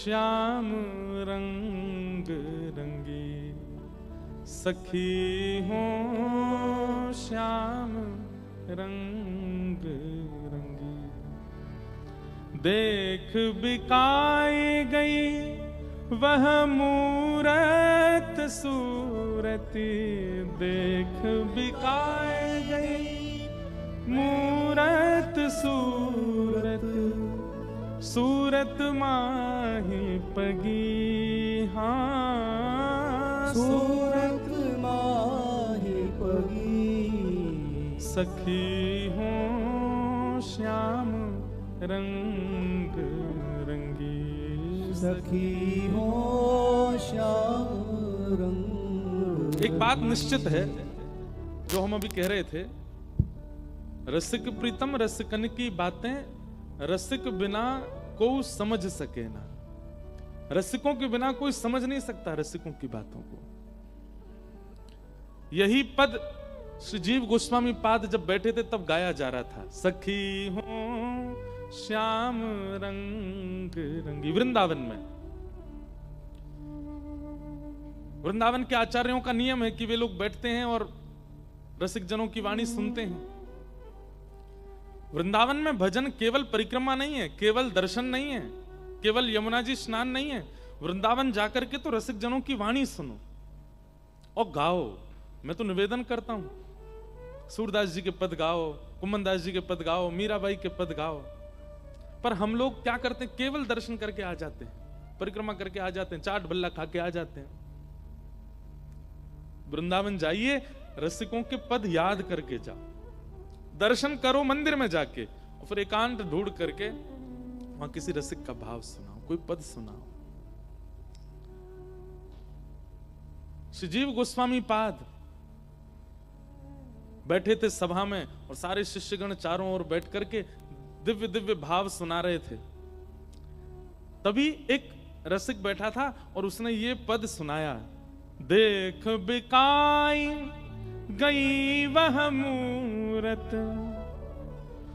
श्याम रंग रंगी, सखी हो श्याम रंग रंगी। देख बिकाई गई वह मूरत सूरती, देख बिकाई गई मूरत सूरत, सूरत माही पगी। हाँ सूरत माही पगी, सखी हो श्याम रंग रंगी, सखी हो श्याम रंग। एक बात निश्चित है जो हम अभी कह रहे थे, रसिक प्रीतम रसिकन की बातें रसिक बिना को समझ सके ना। रसिकों के बिना कोई समझ नहीं सकता रसिकों की बातों को। यही पद श्री जीव गोस्वामी पाद जब बैठे थे तब गाया जा रहा था, सखी हो श्याम रंग रंगी। वृंदावन में, वृंदावन के आचार्यों का नियम है कि वे लोग बैठते हैं और रसिक जनों की वाणी सुनते हैं। वृंदावन में भजन केवल परिक्रमा नहीं है, केवल दर्शन नहीं है, केवल यमुना जी स्नान नहीं है। वृंदावन जाकर के तो रसिक जनों की वाणी सुनो और गाओ। मैं तो निवेदन करता हूं, सूरदास जी के पद गाओ, कुमन दास जी के पद गाओ, मीराबाई के पद गाओ। पर हम लोग क्या करते हैं, केवल दर्शन करके आ जाते हैं, परिक्रमा करके आ जाते हैं, चाट भल्ला खा के आ जाते हैं। वृंदावन जाइए, रसिकों के पद याद करके जाओ, दर्शन करो मंदिर में जाके, और फिर एकांत ढूंढ करके वहां किसी रसिक का भाव सुनाओ, कोई पद सुनाओ। श्री जीव गोस्वामी पाद बैठे थे सभा में और सारे शिष्यगण चारों ओर बैठ करके दिव्य दिव्य भाव सुना रहे थे। तभी एक रसिक बैठा था और उसने ये पद सुनाया, देख बिकाई गई वह मूरत,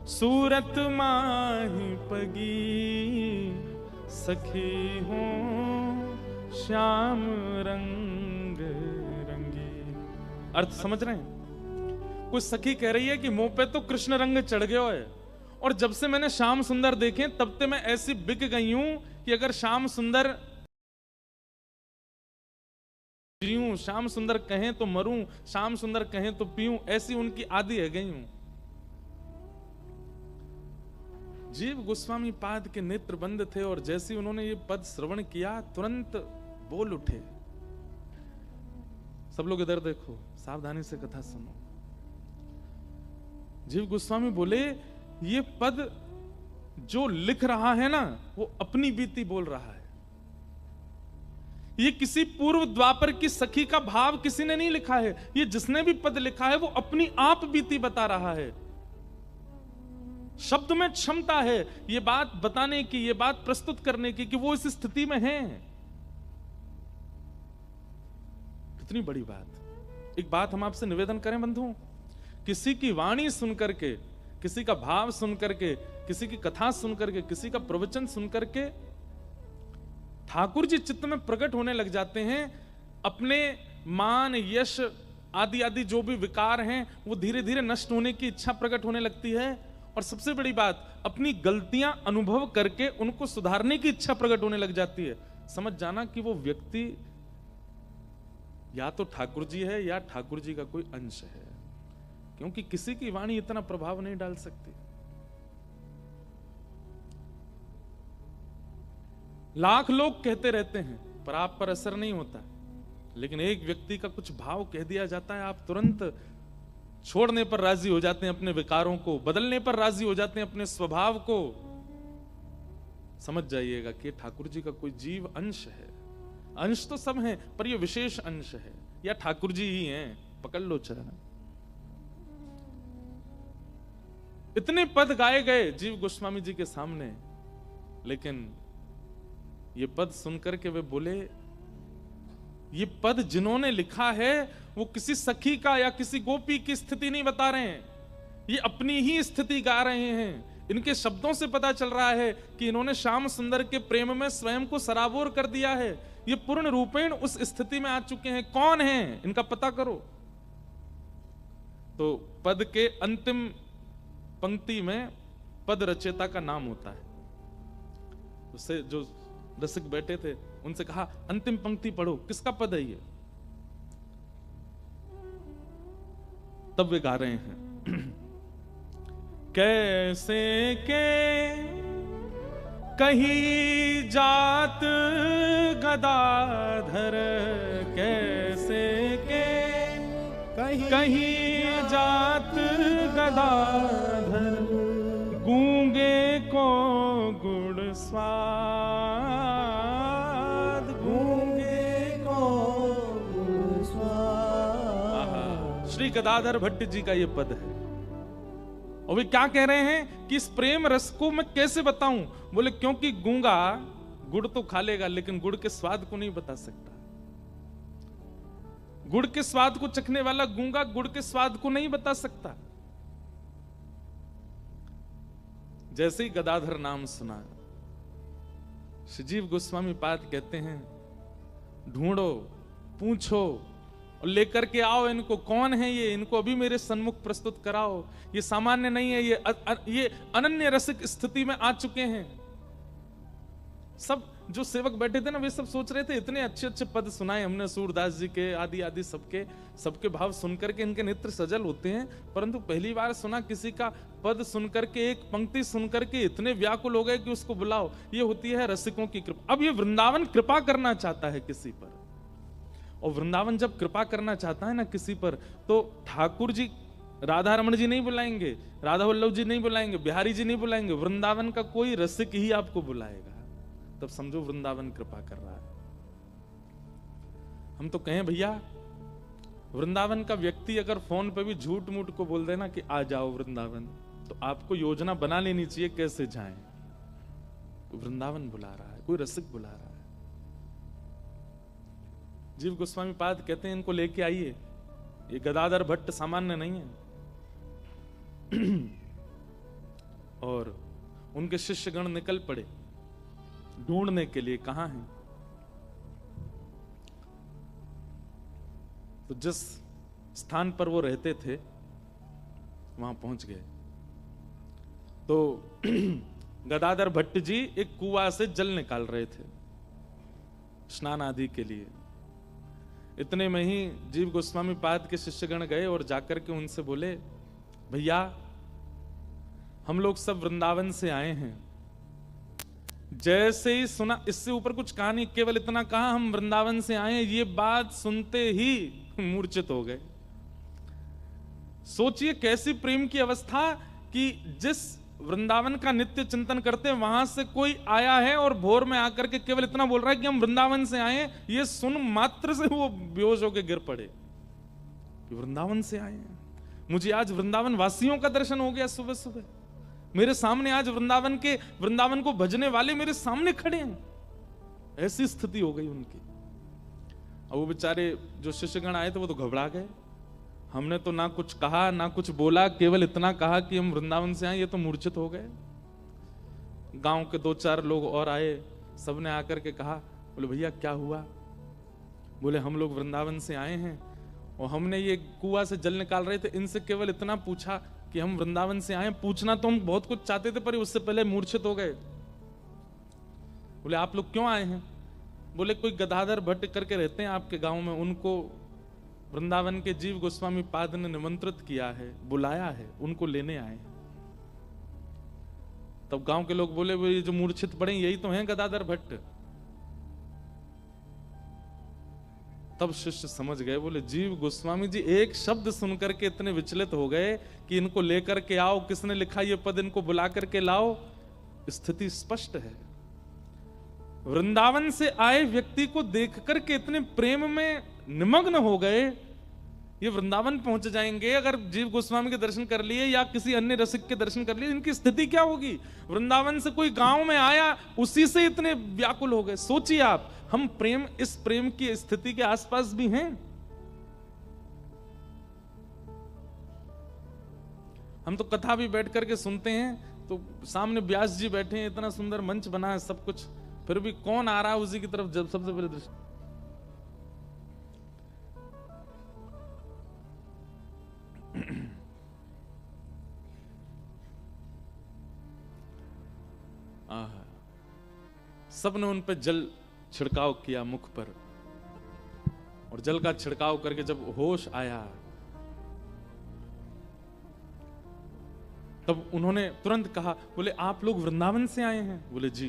सूरत माही पगी, सखी हो श्याम रंग रंगी। अर्थ समझ रहे हैं? कुछ सखी कह रही है कि मुंह पे तो कृष्ण रंग चढ़ गया है, और जब से मैंने श्याम सुंदर देखे तब से मैं ऐसी बिक गई हूं कि अगर श्याम सुंदर जीऊं, श्याम सुंदर कहें तो मरूं, श्याम सुंदर कहें तो पीऊं, ऐसी उनकी आदि है गई हूं। जीव गोस्वामी पाद के नेत्र बंद थे और जैसे उन्होंने ये पद श्रवण किया तुरंत बोल उठे। सब लोग इधर देखो, सावधानी से कथा सुनो। जीव गोस्वामी बोले, ये पद जो लिख रहा है ना, वो अपनी बीती बोल रहा है। ये किसी पूर्व द्वापर की सखी का भाव किसी ने नहीं लिखा है। ये जिसने भी पद लिखा है वो अपनी आप बीती बता रहा है। शब्द में क्षमता है ये बात बताने की, ये बात प्रस्तुत करने की कि वो इस स्थिति में है। कितनी बड़ी बात। एक बात हम आपसे निवेदन करें बंधुओं, किसी की वाणी सुनकर के, किसी का भाव सुनकर के, किसी की कथा सुनकर के, किसी का प्रवचन सुनकर के ठाकुर जी चित्त में प्रकट होने लग जाते हैं। अपने मान यश आदि आदि जो भी विकार हैं वो धीरे धीरे नष्ट होने की इच्छा प्रकट होने लगती है। और सबसे बड़ी बात, अपनी गलतियां अनुभव करके उनको सुधारने की इच्छा प्रकट होने लग जाती है। समझ जाना कि वो व्यक्ति या तो ठाकुर जी है या ठाकुर जी का कोई अंश है, क्योंकि किसी की वाणी इतना प्रभाव नहीं डाल सकती। लाख लोग कहते रहते हैं पर आप पर असर नहीं होता, लेकिन एक व्यक्ति का कुछ भाव कह दिया जाता है, आप तुरंत छोड़ने पर राजी हो जाते हैं, अपने विकारों को बदलने पर राजी हो जाते हैं, अपने स्वभाव को। समझ जाइएगा कि ठाकुर जी का कोई जीव अंश है। अंश तो सब हैं पर ये विशेष अंश है, या ठाकुर जी ही हैं, पकड़ लो चरण। इतने पद गाए गए जीव गोस्वामी जी के सामने, लेकिन ये पद सुनकर के वे बोले, ये पद जिन्होंने लिखा है वो किसी सखी का या किसी गोपी की स्थिति नहीं बता रहे हैं, ये अपनी ही स्थिति गा रहे हैं। इनके शब्दों से पता चल रहा है कि इन्होंने श्याम सुंदर के प्रेम में स्वयं को सराबोर कर दिया है। ये पूर्ण रूपेण उस स्थिति में आ चुके हैं। कौन है इनका पता करो। तो पद के अंतिम पंक्ति में पद रचयिता का नाम होता है। उससे जो रसिक बैठे थे उनसे कहा अंतिम पंक्ति पढ़ो, किसका पद है ये? तब वे गा रहे हैं कैसे के कहीं जात गदाधर, कैसे के कहीं जात गदाधर, गूंगे को गुड़ स्वाद, गूंगे को गुड़ स्वाद। श्री गदाधर भट्ट जी का ये पद है। और वे क्या कह रहे हैं कि इस प्रेम रस को मैं कैसे बताऊं? बोले क्योंकि गूंगा गुड़ तो खा लेगा लेकिन गुड़ के स्वाद को नहीं बता सकता। गुड़ के स्वाद को चखने वाला गूंगा गुड़ के स्वाद को नहीं बता सकता। जैसे ही गदाधर नाम सुना, श्रीजीव गोस्वामी पाद कहते हैं ढूंढो, पूछो और लेकर के आओ इनको। कौन है ये? इनको अभी मेरे सन्मुख प्रस्तुत कराओ। ये सामान्य नहीं है, ये अनन्य रसिक स्थिति में आ चुके हैं। सब जो सेवक बैठे थे ना, वे सब सोच रहे थे इतने अच्छे अच्छे पद सुनाए हमने सूरदास जी के, आदि आदि सबके भाव सुनकर के इनके नेत्र सजल होते हैं, परंतु पहली बार सुना किसी का पद सुनकर के, एक पंक्ति सुनकर के इतने व्याकुल हो गए कि उसको बुलाओ। ये होती है रसिकों की कृपा। अब ये वृंदावन कृपा करना चाहता है किसी पर, और वृंदावन जब कृपा करना चाहता है ना किसी पर, तो ठाकुर जी राधा रमण जी नहीं बुलाएंगे, राधा वल्लभ जी नहीं बुलाएंगे, बिहारी जी नहीं बुलाएंगे, वृंदावन का कोई रसिक ही आपको बुलाएगा। तब समझो वृंदावन कृपा कर रहा है। हम तो कहें भैया, वृंदावन का व्यक्ति अगर फोन पे भी झूठ मूठ को बोल देना कि आ जाओ वृंदावन, तो आपको योजना बना लेनी चाहिए कैसे जाएं। वृंदावन बुला रहा है, कोई रसिक बुला रहा है। जीव गोस्वामी पाद कहते हैं इनको लेके आइए। ये गदाधर भट्ट सामान्य नहीं है। और उनके शिष्यगण निकल पड़े ढूंढने के लिए, कहां हैं। तो जिस स्थान पर वो रहते थे वहां पहुंच गए। तो गदाधर भट्ट जी एक कुआं से जल निकाल रहे थे स्नान आदि के लिए। इतने में ही जीव गोस्वामी पाद के शिष्यगण गए और जाकर के उनसे बोले, भैया हम लोग सब वृंदावन से आए हैं। जैसे ही सुना, इससे ऊपर कुछ कहा नहीं, केवल इतना कहा हम वृंदावन से आए हैं। ये बात सुनते ही मूर्छित हो गए। सोचिए कैसी प्रेम की अवस्था कि जिस वृंदावन का नित्य चिंतन करते वहां से कोई आया है और भोर में आकर के केवल इतना बोल रहा है कि हम वृंदावन से आए हैं। ये सुन मात्र से वो बेहोश होकर गिर पड़े कि वृंदावन से आए हैं। मुझे आज वृंदावन वासियों का दर्शन हो गया। सुबह सुबह मेरे सामने आज वृंदावन को भजने वाले मेरे सामने खड़े हैं। ऐसी स्थिति हो गई उनकी। अब वो बेचारे जो शिष्यगण आए थे वो तो घबरा गए। हमने तो ना कुछ कहा ना कुछ बोला, केवल इतना कहा कि हम वृंदावन से आए। ये तो मूर्छित हो गए। गांव के 2-4 लोग और आए, सबने आकर के कहा, बोले भैया क्या हुआ? बोले हम लोग वृंदावन से आए हैं और हमने ये कुआं से जल निकाल रहे थे, इनसे केवल इतना पूछा कि हम वृंदावन से आए। पूछना तो हम बहुत कुछ चाहते थे पर उससे पहले मूर्छित हो गए। बोले आप लोग क्यों आए हैं? बोले कोई गदाधर भट्ट करके रहते हैं आपके गांव में, उनको वृंदावन के जीव गोस्वामी पाद ने निमंत्रित किया है, बुलाया है, उनको लेने आए हैं। तब गांव के लोग बोले ये जो मूर्छित पड़े यही तो हैं गदाधर भट्ट। तब शिष्य समझ गए। बोले जीव गोस्वामी जी एक शब्द सुनकर के इतने विचलित हो गए कि इनको लेकर के आओ, किसने लिखा ये पद, इनको बुला करके लाओ। स्थिति स्पष्ट है। वृंदावन से आए व्यक्ति को देख करके इतने प्रेम में निमग्न हो गए, ये वृंदावन पहुंच जाएंगे अगर जीव गोस्वामी के दर्शन कर लिए या किसी अन्य रसिक के दर्शन कर लिए, इनकी स्थिति क्या होगी? वृंदावन से कोई गांव में आया, उसी से इतने व्याकुल हो गए। सोचिए आप, हम इस प्रेम की स्थिति के आसपास भी हैं। हम तो कथा भी बैठ करके सुनते हैं तो सामने व्यास जी बैठे हैं, इतना सुंदर मंच बना है, सब कुछ, फिर भी कौन आ रहा है उसी की तरफ जब सबसे पहले दृष्टि। सबने उन पे जल छिड़काव किया मुख पर, और जल का छिड़काव करके जब होश आया तब उन्होंने तुरंत कहा, बोले आप लोग वृंदावन से आए हैं? बोले जी।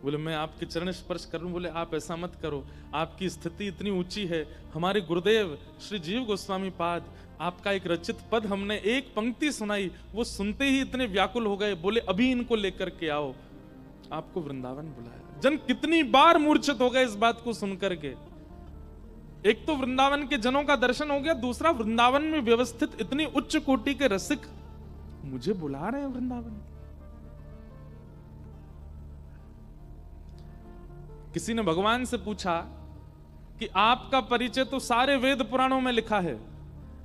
बोले मैं आपके चरण स्पर्श करूं? बोले आप ऐसा मत करो, आपकी स्थिति इतनी ऊंची है, हमारे गुरुदेव श्री जीव गोस्वामी पाद आपका एक रचित पद हमने एक पंक्ति सुनाई, वो सुनते ही इतने व्याकुल हो गए, बोले अभी इनको लेकर के आओ। आपको वृंदावन बुलाया। जन कितनी बार मूर्छित हो गए इस बात को सुनकर के। एक तो वृंदावन के जनों का दर्शन हो गया, दूसरा वृंदावन में व्यवस्थित इतनी उच्च कोटि के रसिक मुझे बुला रहे हैं वृंदावन। किसी ने भगवान से पूछा कि आपका परिचय तो सारे वेद पुराणों में लिखा है,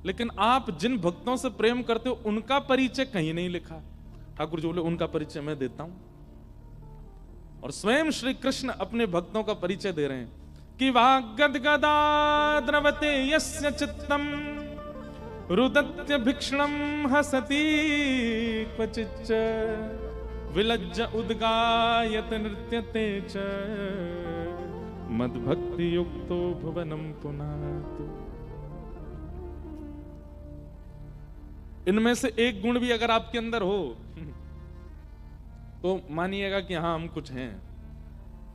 लेकिन आप जिन भक्तों से प्रेम करते हो उनका परिचय कहीं नहीं लिखा। ठाकुर जी बोले उनका परिचय मैं देता हूं, और स्वयं श्री कृष्ण अपने भक्तों का परिचय दे रहे हैं कि वाग्गद्गदा द्रवते यस्य चित्तम रुदत्य भिक्षणम हसति क्वचिच्च विलज्ज उद्गायत नृत्यते च मद्भक्ति युक्तो भुवनम पुनातु। इनमें से एक गुण भी अगर आपके अंदर हो तो मानिएगा कि हाँ हम कुछ हैं।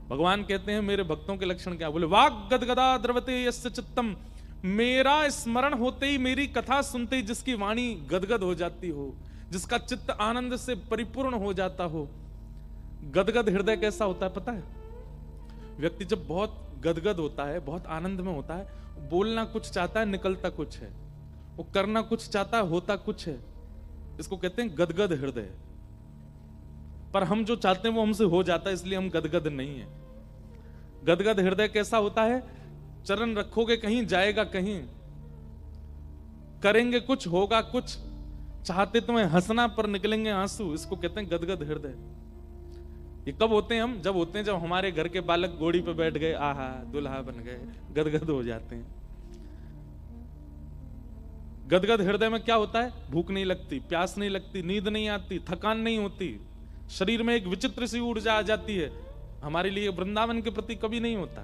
भगवान कहते हैं मेरे भक्तों के लक्षण क्या? बोले वाग गदगदा द्रवते यस्य चित्तम, मेरा स्मरण होते ही, मेरी कथा सुनते ही जिसकी वाणी गदगद हो जाती हो, जिसका चित्त आनंद से परिपूर्ण हो जाता हो। गदगद हृदय कैसा होता है पता है? व्यक्ति जब बहुत गदगद होता है, बहुत आनंद में होता है, बोलना कुछ चाहता है, निकलता कुछ है, वो करना कुछ चाहता है, होता कुछ है। इसको कहते हैं गदगद हृदय। पर हम जो चाहते हैं वो हमसे हो जाता है, इसलिए हम गदगद नहीं है। गदगद हृदय कैसा होता है? चरण रखोगे कहीं, जाएगा कहीं, करेंगे कुछ, होगा कुछ, चाहते तुम्हें हंसना पर निकलेंगे आंसू। इसको कहते हैं गदगद हृदय। ये कब होते हैं हम? जब होते हैं जब हमारे घर के बालक घोड़ी पे बैठ गए, आहा दुल्हा बन गए, गदगद हो जाते हैं। गदगद हृदय में क्या होता है? भूख नहीं लगती, प्यास नहीं लगती, नींद नहीं आती, थकान नहीं होती, शरीर में एक विचित्र सी ऊर्जा आ जाती है। हमारे लिए वृंदावन के प्रति कभी नहीं होता।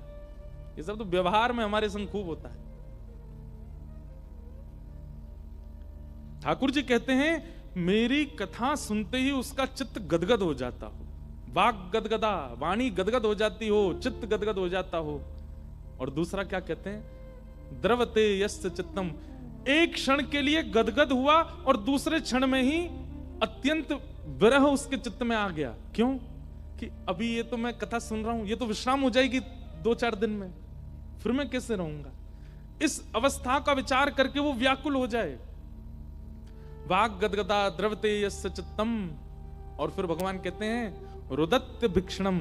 ये सब तो व्यवहार में हमारे संग खूब होता है। ठाकुर जी कहते हैं मेरी कथा सुनते ही उसका चित्त गदगद हो जाता हो। वाग गदगदा, वाणी गदगद हो जाती हो, चित्त गदगद हो जाता हो। और दूसरा क्या कहते हैं? द्रवते यस्य चित्तम, एक क्षण के लिए गदगद हुआ और दूसरे क्षण में ही अत्यंत विरह उसके चित्त में आ गया। क्यों? कि अभी ये तो मैं कथा सुन रहा हूं, ये तो विश्राम हो जाएगी 2-4 दिन में, फिर मैं कैसे रहूंगा? इस अवस्था का विचार करके वो व्याकुल हो जाए। वाग गदगदा द्रवते यस्य चित्तम। और फिर भगवान कहते हैं रुदत्य भिक्षणम,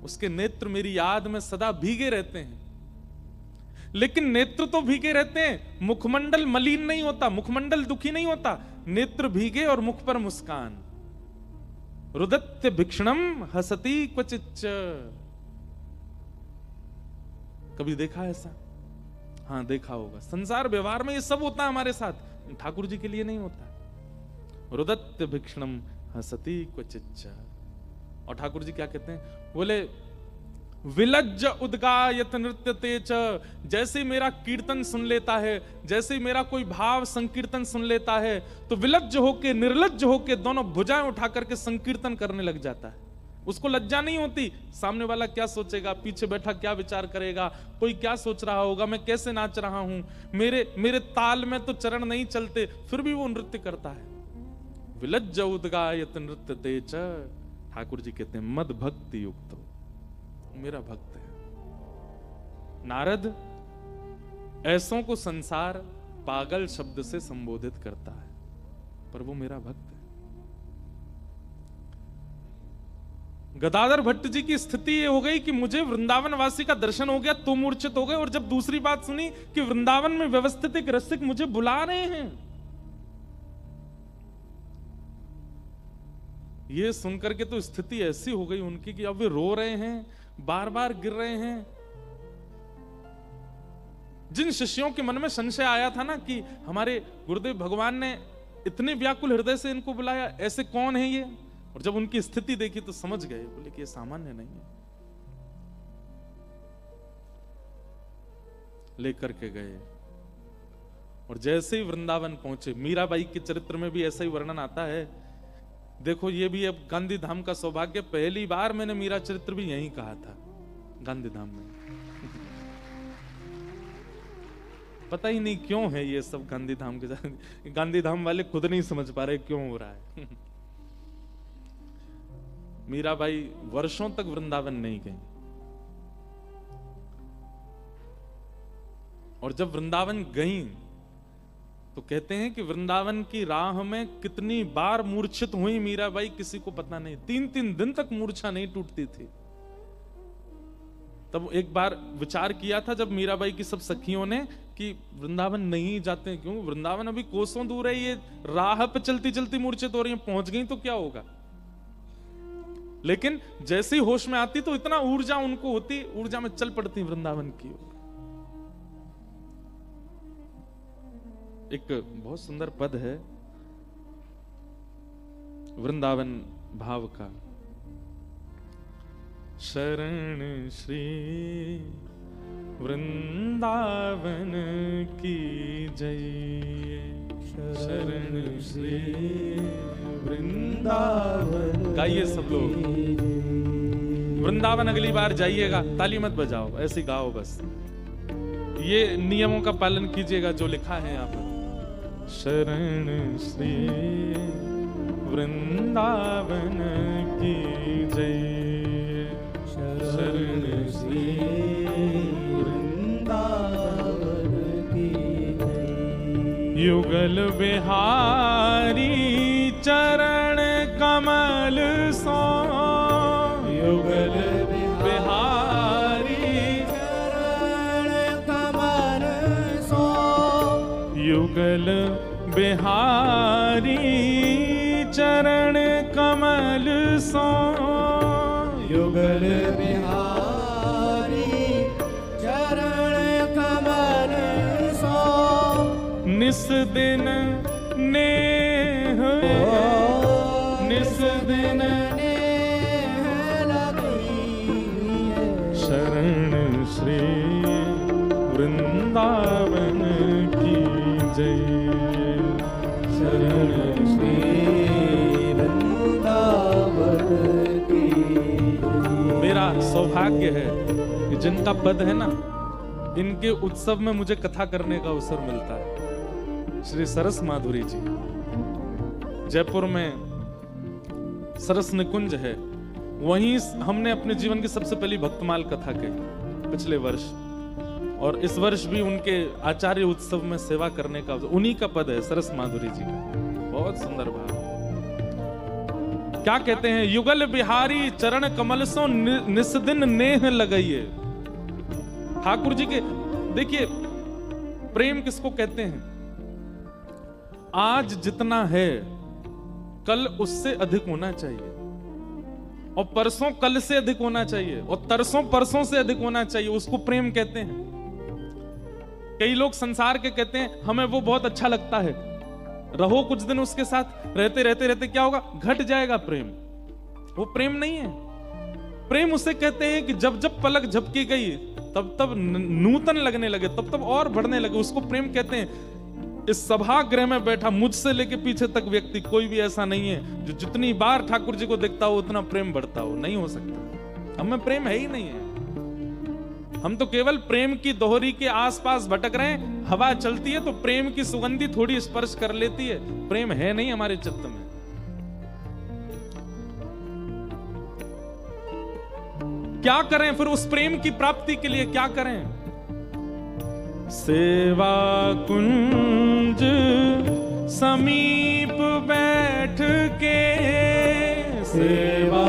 उसके नेत्र मेरी याद में सदा भीगे रहते हैं। लेकिन नेत्र तो भीगे रहते हैं, मुखमंडल मलिन नहीं होता, मुखमंडल दुखी नहीं होता, नेत्र भीगे और मुख पर मुस्कान। रुदत्य भिक्षणम हसती क्वचिच्च। कभी देखा ऐसा? हाँ देखा होगा। संसार व्यवहार में ये सब होता है हमारे साथ, ठाकुर जी के लिए नहीं होता। रुदत्य भिक्षणम हसती क्वचिच्च। और ठाकुर जी क्या कहते हैं? बोले विलज्ज उद्गायत नृत्यते च। जैसे ही मेरा कीर्तन सुन लेता है, जैसे ही मेरा कोई भाव संकीर्तन सुन लेता है, तो विलज्ज होके, निर्लज्ज होके दोनों भुजाएं उठा करके संकीर्तन करने लग जाता है। उसको लज्जा नहीं होती, सामने वाला क्या सोचेगा, पीछे बैठा क्या विचार करेगा, कोई क्या सोच रहा होगा, मैं कैसे नाच रहा हूं, मेरे ताल में तो चरण नहीं चलते, फिर भी वो नृत्य करता है। विलज्ज उद्गायत नृत्यते च। ठाकुर जी कहते हैं मद भक्ति युक्त, मेरा भक्त है। नारद ऐसों को संसार पागल शब्द से संबोधित करता है, पर वो मेरा भक्त है। गदाधर भट्ट जी की स्थिति ये हो गई कि मुझे वृंदावन वासी का दर्शन हो गया तो मूर्छित हो गए, और जब दूसरी बात सुनी कि वृंदावन में व्यवस्थित एक रसिक मुझे बुला रहे हैं, ये सुनकर के तो स्थिति ऐसी हो गई उनकी कि अब वे रो रहे हैं, बार बार गिर रहे हैं। जिन शिष्यों के मन में संशय आया था ना कि हमारे गुरुदेव भगवान ने इतने व्याकुल हृदय से इनको बुलाया, ऐसे कौन है ये, और जब उनकी स्थिति देखी तो समझ गए, बोले कि ये सामान्य नहीं है। लेकर के गए और जैसे ही वृंदावन पहुंचे, मीराबाई के चरित्र में भी ऐसा ही वर्णन आता है। देखो ये भी अब गांधी धाम का सौभाग्य, पहली बार मैंने मीरा चरित्र भी यहीं कहा था, गांधी धाम में। पता ही नहीं क्यों है ये सब गांधी धाम के साथ, गांधी धाम वाले खुद नहीं समझ पा रहे क्यों हो रहा है। मीराबाई वर्षों तक वृंदावन नहीं गई, और जब वृंदावन गई तो कहते हैं कि वृंदावन की राह में कितनी बार मूर्छित हुई मीराबाई किसी को पता नहीं। 3-3 दिन तक मूर्छा नहीं टूटती थी। तब एक बार विचार किया था जब मीराबाई की सब सखियों ने कि वृंदावन नहीं जाते, क्यों, वृंदावन अभी कोसों दूर है, ये राह पे चलती चलती मूर्छित हो रही है, पहुंच गई तो क्या होगा। लेकिन जैसे ही होश में आती तो इतना ऊर्जा उनको होती, ऊर्जा में चल पड़ती वृंदावन की ओर। एक बहुत सुंदर पद है वृंदावन भाव का, शरण श्री वृंदावन की जय, शरण श्री वृंदावन। गाइए सब लोग, वृंदावन अगली बार जाइएगा ताली मत बजाओ, ऐसे गाओ बस, ये नियमों का पालन कीजिएगा जो लिखा है यहाँ पर। शरण श्री वृंदावन की जय, शरण श्री वृंदावन की जय। युगल बिहारी चरण कमल सो, युगल बिहारी चरण कमल सो, युगल बिहारी चरण कमल सो, युगल बिहारी चरण कमल सो, निस दिन नेह, निस दिन नेह लगी है, शरण श्री वृंदावन की जय, शरण श्री वृंदावन की जय। मेरा सौभाग्य है कि जिनका पद है ना, इनके उत्सव में मुझे कथा करने का अवसर मिलता है। श्री सरस माधुरी जी, जयपुर में सरस निकुंज है, वहीं हमने अपने जीवन की सबसे पहली भक्तमाल कथा कही पिछले वर्ष, और इस वर्ष भी उनके आचार्य उत्सव में सेवा करने का, उन्हीं का पद है सरस माधुरी जी का। बहुत सुंदर भाव। क्या कहते हैं, युगल बिहारी चरण कमल सो निस दिन नेह लगाइए। ठाकुर जी के देखिए, प्रेम किसको कहते हैं, आज जितना है कल उससे अधिक होना चाहिए, और परसों कल से अधिक होना चाहिए, और तरसों परसों से अधिक होना चाहिए, उसको प्रेम कहते हैं। कई लोग संसार के कहते हैं हमें वो बहुत अच्छा लगता है, रहो कुछ दिन उसके साथ, रहते रहते रहते क्या होगा, घट जाएगा प्रेम। वो प्रेम नहीं है। प्रेम उसे कहते हैं कि जब जब पलक झपकी गई तब तब नूतन लगने लगे, तब तब और बढ़ने लगे, उसको प्रेम कहते हैं। इस सभागृह में बैठा मुझसे लेके पीछे तक व्यक्ति कोई भी ऐसा नहीं है जो जितनी बार ठाकुर जी को देखता हो उतना प्रेम बढ़ता हो, नहीं हो सकता। हमें प्रेम है ही नहीं है। हम तो केवल प्रेम की दोहरी के आसपास भटक रहे हैं। हवा चलती है तो प्रेम की सुगंधी थोड़ी स्पर्श कर लेती है, प्रेम है नहीं हमारे चित्त में। क्या करें फिर उस प्रेम की प्राप्ति के लिए, क्या करें? सेवा कुंज समीप बैठ के, सेवा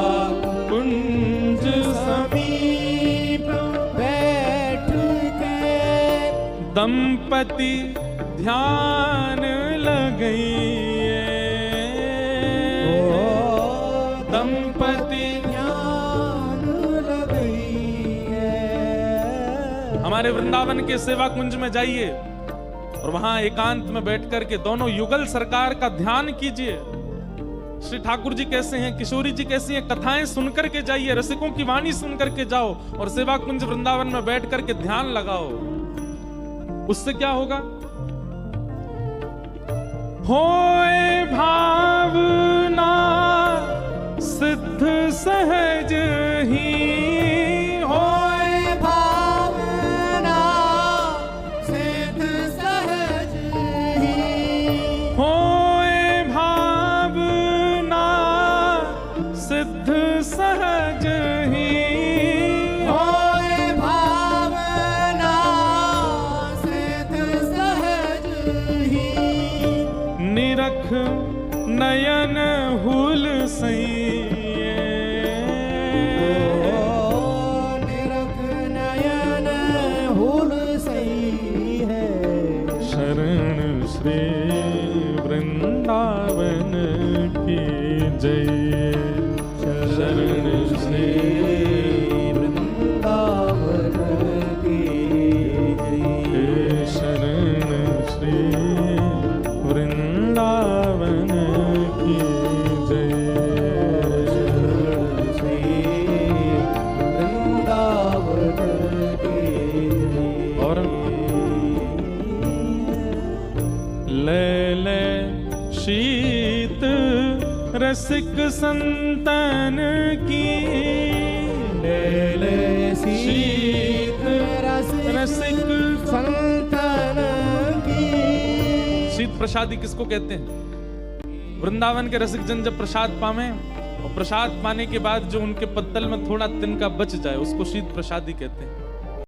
कुंज समीप बैठ के, दंपति ध्यान लगाइए, पति ध्यान लगई है। हमारे वृंदावन के सेवा कुंज में जाइए और वहां एकांत में बैठ करके दोनों युगल सरकार का ध्यान कीजिए। श्री ठाकुर जी कैसे हैं, किशोरी जी कैसी हैं, कथाएं सुनकर के जाइए, रसिकों की वाणी सुनकर के जाओ और सेवा कुंज वृंदावन में बैठ करके ध्यान लगाओ। उससे क्या होगा? होए भावना सिद्ध सहज ही, होए भावना सिद्ध सहज ही। होए भावना सिद्ध सहज ही, होए भावना सिद्ध सहज ही। निरख नयन हुल सैये, निरख नयन हुल सही है। शरण श्री वृंदावन की जय। शरण श्री वृंदावन की जय। शरण श्री वृंदावन की जय। श्री वृंदावन की जय। और ले ले शीत रसिक संतन की, ले ले शीत रसिक संतन की। शीत प्रसादी किसको कहते हैं? वृंदावन के रसिक जन जब प्रसाद पावे और प्रसाद पाने के बाद जो उनके पत्तल में थोड़ा तिनका बच जाए उसको शीत प्रसादी कहते हैं।